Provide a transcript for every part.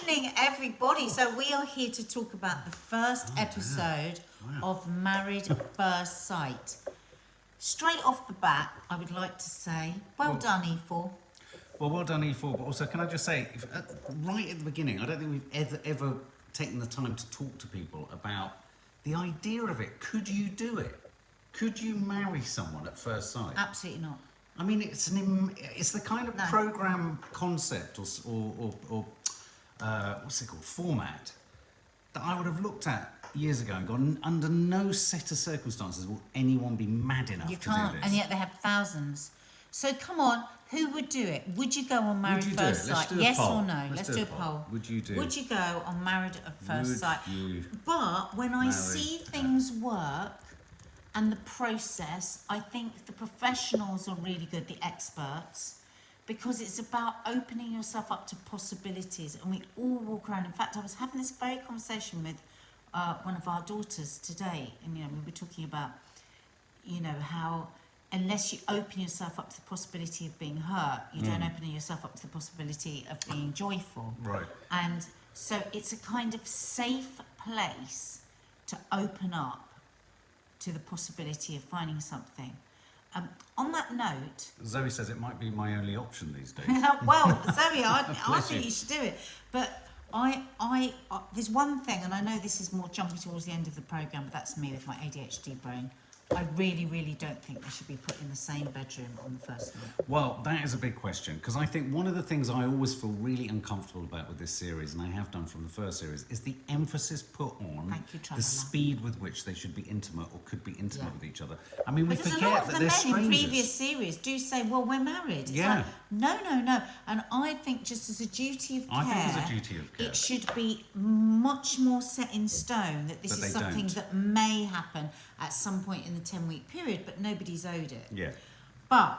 evening, everybody. So we are here to talk about the first episode of Married at First Sight. Straight off the bat, I would like to say, well done, E4. Well done, E4. But also, can I just say, right at the beginning, I don't think we've ever taken the time to talk to people about the idea of it. Could you do it? Could you marry someone at first sight? Absolutely not. I mean, it's the kind of program concept or what's it called, format that I would have looked at years ago and gone, under no set of circumstances will anyone be mad enough to do this. And yet they have thousands. So come on, who would do it? Would you go on Married at First Sight? Yes or no? Let's do a poll. Would you do? Would you go on Married at First Sight? But when I see things work and the process, I think the professionals are really good, the experts, because it's about opening yourself up to possibilities, and we all walk around. In fact, I was having this very conversation with one of our daughters today, and we were talking about, how unless you open yourself up to the possibility of being hurt, you don't open yourself up to the possibility of being joyful. Right. And so it's a kind of safe place to open up to the possibility of finding something. On that note... Zoe says it might be my only option these days. Well, Zoe, I think you should do it. But I there's one thing, and I know this is more jumping towards the end of the programme, but that's me with my ADHD brain. I really, really don't think they should be put in the same bedroom on the first night. Well, that is a big question, because I think one of the things I always feel really uncomfortable about with this series, and I have done from the first series, is the emphasis put on the speed with which they should be intimate or could be intimate with each other. I mean, we forget that they're strangers. A lot of the men in previous series do say, well, we're married. It's like, no. And I think just as a duty of care, it should be much more set in stone that this is something that may happen at some point in the 10-week period, but nobody's owed it. Yeah. But,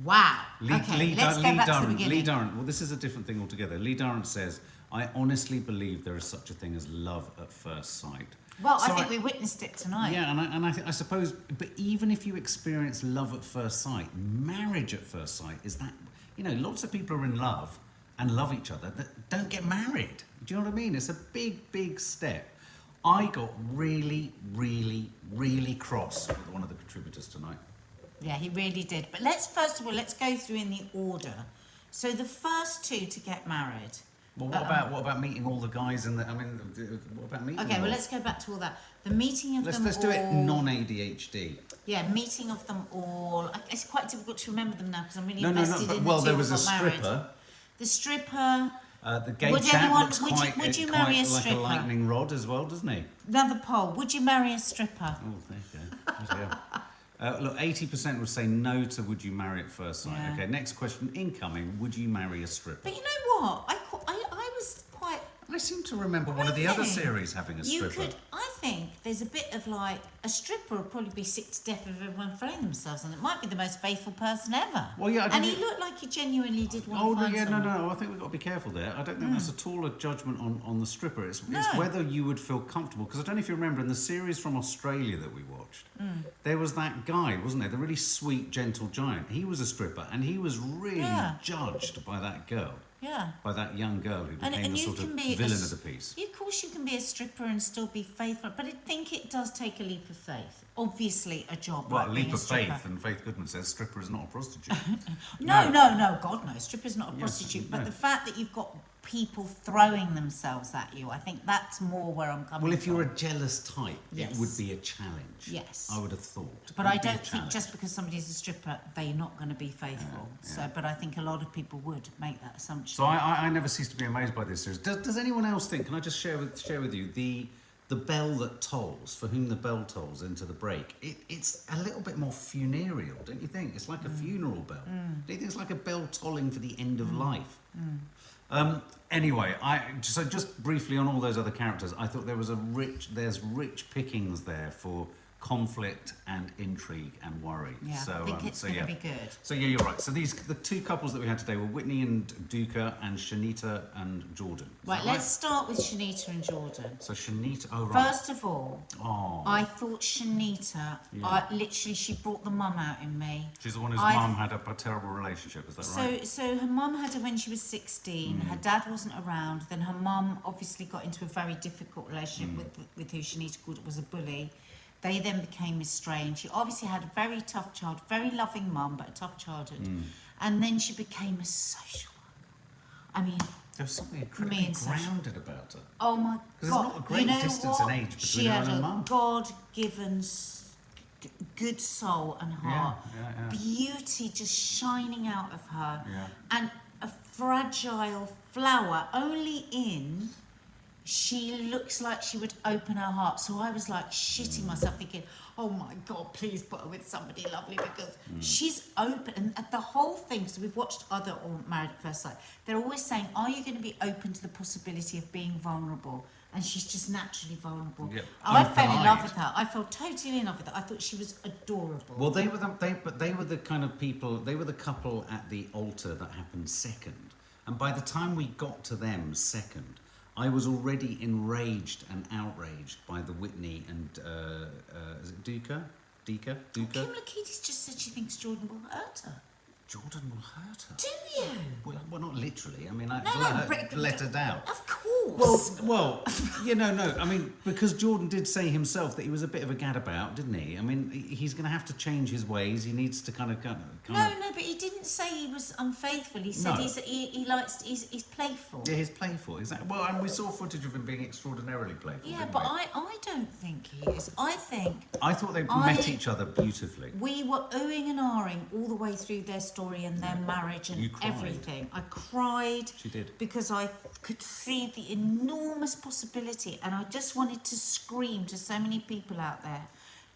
wow. Let's go back to the beginning. Lee Durrant, well, this is a different thing altogether. Lee Durrant says, I honestly believe there is such a thing as love at first sight. Well, so I think we witnessed it tonight. Yeah, and I suppose, but even if you experience love at first sight, marriage at first sight is that, lots of people are in love and love each other that don't get married. Do you know what I mean? It's a big, big step. I got really, really, really cross with one of the contributors tonight. Yeah, he really did. But first of all, let's go through in the order. So the first two to get married. Well, what about meeting all the guys in the? What about meeting? Okay, well, let's go back to all that. The meeting of them all. Let's do it non-ADHD. Yeah, meeting of them all. It's quite difficult to remember them now because I'm really invested in the well, two there was a married. stripper. The stripper. The gay chap looks would you marry a stripper? Like a lightning rod as well, doesn't he? Another poll. Would you marry a stripper? Oh, there you go. Look, 80% would say no to would you marry at first sight. Yeah. Okay, next question incoming. Would you marry a stripper? But you know what? I was quite... I seem to remember one of the other series having a stripper. I think there's a bit of like, a stripper would probably be sick to death of everyone throwing themselves on it. Might be the most faithful person ever. Well, yeah. And he looked like he genuinely did want to find someone. No. I think we've got to be careful there. I don't think that's at all a judgment on the stripper. It's whether you would feel comfortable. Because I don't know if you remember, in the series from Australia that we watched, there was that guy, wasn't there? The really sweet, gentle giant. He was a stripper, and he was really judged by that girl. Yeah. By that young girl who became the sort of villain of the piece. Of course you can be a stripper and still be faithful, but I think it does take a leap of faith. Obviously a job like being leap a of stripper. faith, and Faith Goodman says stripper is not a prostitute. No, God no, stripper is not a prostitute, but the fact that you've got people throwing themselves at you, I think that's more where I'm coming from. Well, if you're a jealous type, it would be a challenge. Yes. I would have thought. But I don't think just because somebody's a stripper, they're not going to be faithful. But I think a lot of people would make that assumption. So I never cease to be amazed by this series. Does anyone else think, can I just share with you, the bell that tolls, for whom the bell tolls into the break, it's a little bit more funereal, don't you think? It's like a funeral bell. Do you think it's like a bell tolling for the end of life? Anyway, so just briefly on all those other characters, I thought there's rich pickings there for conflict and intrigue and worry. Yeah, So, I think it's going to be good. So yeah, you're right. So the two couples that we had today were Whitney and Duca and Shanita and Jordan. Right, let's start with Shanita and Jordan. So Shanita, oh right. First of all, oh. I thought Shanita, literally, she brought the mum out in me. She's the one whose mum had a terrible relationship, is that right? So her mum had her when she was 16. Her dad wasn't around. Then her mum obviously got into a very difficult relationship with who Shanita called it was a bully. They then became estranged. She obviously had a very tough child, very loving mum, but a tough childhood. And then she became a social worker. I mean, there was something incredibly grounded about her. Oh my God! There's not a great distance in age between her and her mum. She had a God-given good soul and heart. Yeah. Beauty just shining out of her. Yeah. And a fragile flower, only in she looks like she would open her heart. So I was like shitting myself thinking, oh my God, please put her with somebody lovely, because she's open. And the whole thing, so we've watched other or Married at First Sight, they're always saying, are you going to be open to the possibility of being vulnerable? And she's just naturally vulnerable. Yep. I fell in love with her. I fell totally in love with her. I thought she was adorable. Well, they were the kind of people, they were the couple at the altar that happened second. And by the time we got to them second, I was already enraged and outraged by the Whitney and is it Duca? Kim Lakidis just said she thinks Jordan will hurt her. Jordan will hurt her. Do you? Well, not literally. I mean, let her down. Of course. Well, no. I mean, because Jordan did say himself that he was a bit of a gadabout, didn't he? I mean, he's going to have to change his ways. He needs to kind of. No, but he didn't say he was unfaithful. He said he's playful. Yeah, he's playful. Exactly. Well, and we saw footage of him being extraordinarily playful. Yeah, but I don't think he is. I thought they met each other beautifully. We were oohing and ahhing all the way through their story and their marriage and everything. I cried. She did. Because I could see the enormous possibility, and I just wanted to scream to so many people out there,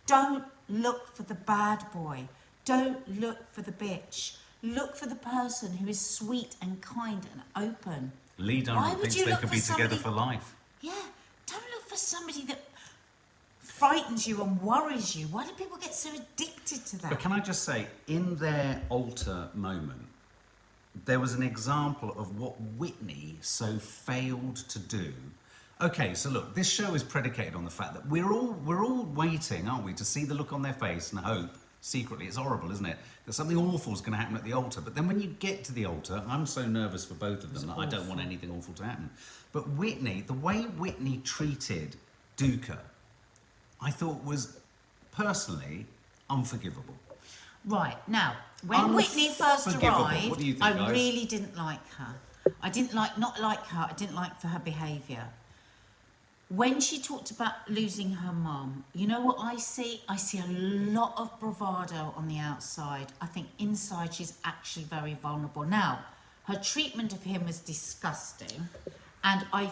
don't look for the bad boy. Don't look for the bitch. Look for the person who is sweet and kind and open. Lee Dunham thinks they could be together for life. Yeah. Don't look for somebody that frightens you and worries you. Why do people get so addicted to that? But can I just say, in their altar moment, there was an example of what Whitney so failed to do. Okay, so look, this show is predicated on the fact that we're all waiting, aren't we, to see the look on their face and hope, secretly, it's horrible, isn't it, that something awful is going to happen at the altar. But then when you get to the altar, I'm so nervous for both of them that I don't want anything awful to happen. But Whitney, the way Whitney treated Duca, I thought was personally unforgivable. Right, now, when Whitney first arrived, what do you think, I really didn't like her. I didn't like for her behaviour. When she talked about losing her mum, you know what I see? I see a lot of bravado on the outside. I think inside she's actually very vulnerable. Now, her treatment of him was disgusting. And I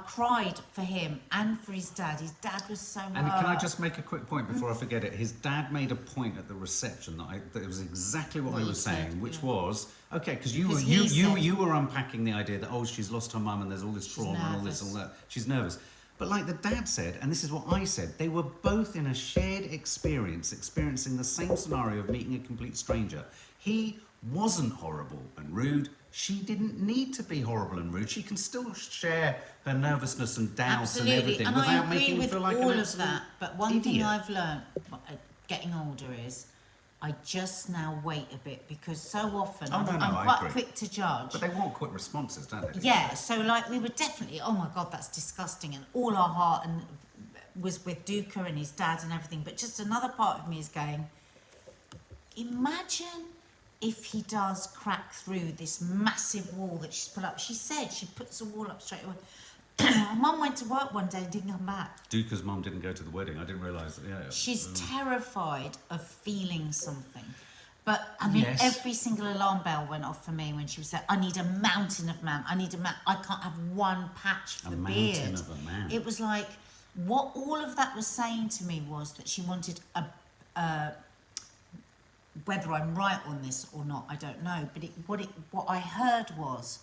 cried for him and for his dad. His dad was so hurt. And can I just make a quick point before I forget it? His dad made a point at the reception that it was exactly what I was saying, which was, okay, because you were unpacking the idea that, she's lost her mum and there's all this trauma and all this and all that. She's nervous. But like the dad said, and this is what I said, they were both in a shared experience, experiencing the same scenario of meeting a complete stranger. He wasn't horrible and rude. She didn't need to be horrible and rude. She can still share her nervousness and doubts and everything without making him feel like an absolute idiot. Absolutely, and I agree with all of that. But one thing I've learned getting older is I just now wait a bit, because so often I'm quite quick to judge. But they want quick responses, don't they? Yeah, so like we were definitely, oh my God, that's disgusting, and all our heart was with Duca and his dad and everything. But just another part of me is going, imagine if he does crack through this massive wall that she's put up. She said she puts the wall up straight away. Her mum went to work one day and didn't come back. Duca's mum didn't go to the wedding. I didn't realise that. Yeah. She's terrified of feeling something. But, I mean, every single alarm bell went off for me when she was saying, I need a mountain of man. I can't have one patch for the beard. A mountain of a man. It was like, what all of that was saying to me was that she wanted whether I'm right on this or not, I don't know. But what I heard was,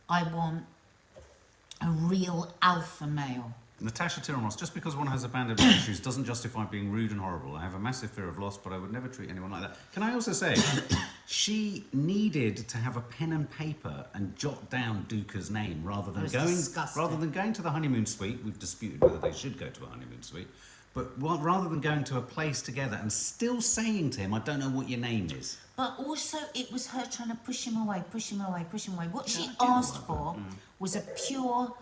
I want a real alpha male. Natasha Tiramos, just because one has abandonment issues doesn't justify being rude and horrible. I have a massive fear of loss, but I would never treat anyone like that. Can I also say, she needed to have a pen and paper and jot down Duca's name rather than going to the honeymoon suite. We've disputed whether they should go to a honeymoon suite, but rather than going to a place together and still saying to him, "I don't know what your name is." But also, it was her trying to push him away. What she asked for was a pure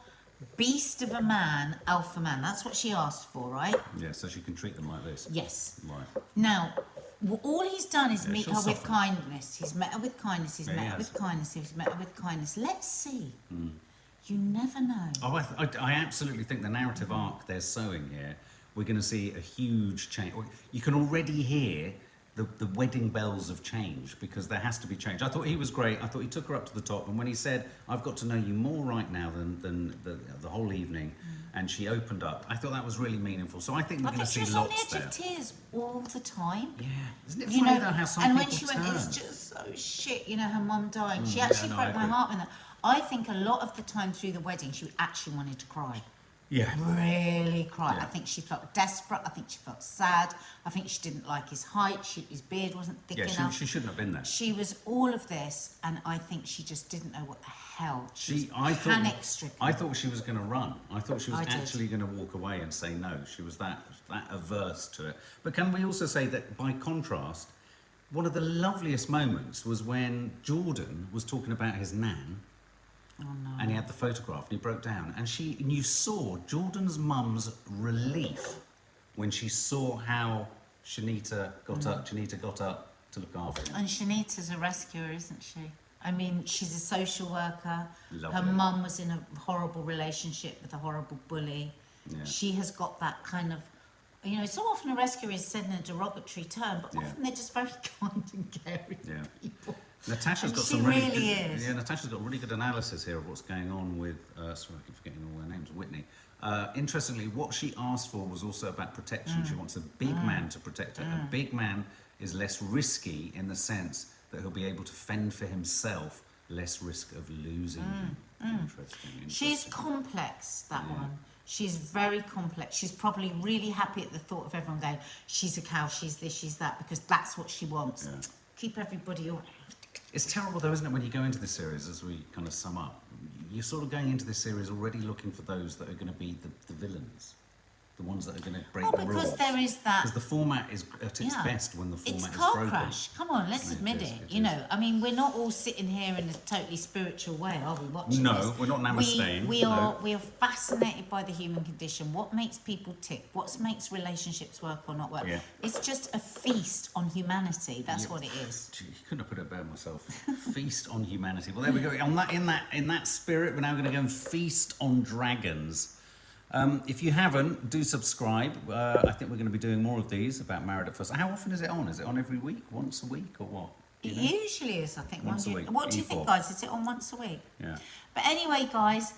beast of a man, alpha man. That's what she asked for, right? Yeah, so she can treat them like this. Yes. Right. Now, all he's done is meet her with kindness. He's met her with kindness. He's met her with kindness. He's met her with kindness. Let's see. You never know. Oh, I absolutely think the narrative arc they're sowing here, we're going to see a huge change. You can already hear the wedding bells of change, because there has to be change. I thought he was great. I thought he took her up to the top, and when he said, "I've got to know you more right now than the whole evening," and she opened up, I thought that was really meaningful. So I think we're going to see lots there. I think she was on the edge of tears all the time. Yeah, isn't it funny though how some people when she turn? went, it's just so shit. Her mum died. She actually broke my heart with that. I think a lot of the time through the wedding, she actually wanted to cry. Yeah. Really cried. Yeah. I think she felt desperate. I think she felt sad. I think she didn't like his height. His beard wasn't thick enough. She shouldn't have been there. She was all of this, and I think she just didn't know what the hell. I panic-stricken. I thought she was going to run. I thought she was actually going to walk away and say no. She was that averse to it. But can we also say that, by contrast, one of the loveliest moments was when Jordan was talking about his nan. Oh, no. And he had the photograph and he broke down. And you saw Jordan's mum's relief when she saw how Shanita got up to look after him. And Shanita's a rescuer, isn't she? I mean, she's a social worker. Lovely. Her mum was in a horrible relationship with a horrible bully. Yeah. She has got that kind of, so often a rescuer is said in a derogatory term, but often they're just very kind and caring people. Natasha's got some really good, Natasha's got really good analysis here of what's going on with, sorry, I keep forgetting all their names, Whitney. Interestingly, what she asked for was also about protection. She wants a big man to protect her. A big man is less risky in the sense that he'll be able to fend for himself, less risk of losing him. Interesting. She's complex, that one. She's very complex. She's probably really happy at the thought of everyone going, she's a cow, she's this, she's that, because that's what she wants. Yeah. Keep everybody around. It's terrible though, isn't it, when you go into this series, as we kind of sum up, you're sort of going into this series already looking for those that are going to be the villains. The ones that are going to break the rules. Because there is that... Because the format is at its best when the format is broken. It's car crash. Come on, let's admit it. I mean, we're not all sitting here in a totally spiritual way, are we, watching this? No, we're not namasteing. We are fascinated by the human condition. What makes people tick? What makes relationships work or not work? Yeah. It's just a feast on humanity. That's what it is. Gee, you couldn't have put it better myself. Feast on humanity. Well, there we go. In that spirit, we're now going to go and feast on dragons. If you haven't, do subscribe. I think we're going to be doing more of these about Married at First. How often is it on? Is it on every week? Once a week or what? It usually is, I think. Once a week. What do you think, guys? Is it on once a week? Yeah. But anyway, guys,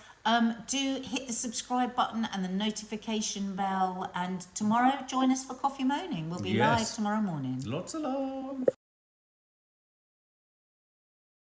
do hit the subscribe button and the notification bell. And tomorrow, join us for Coffee Moaning. We'll be live tomorrow morning. Lots of love.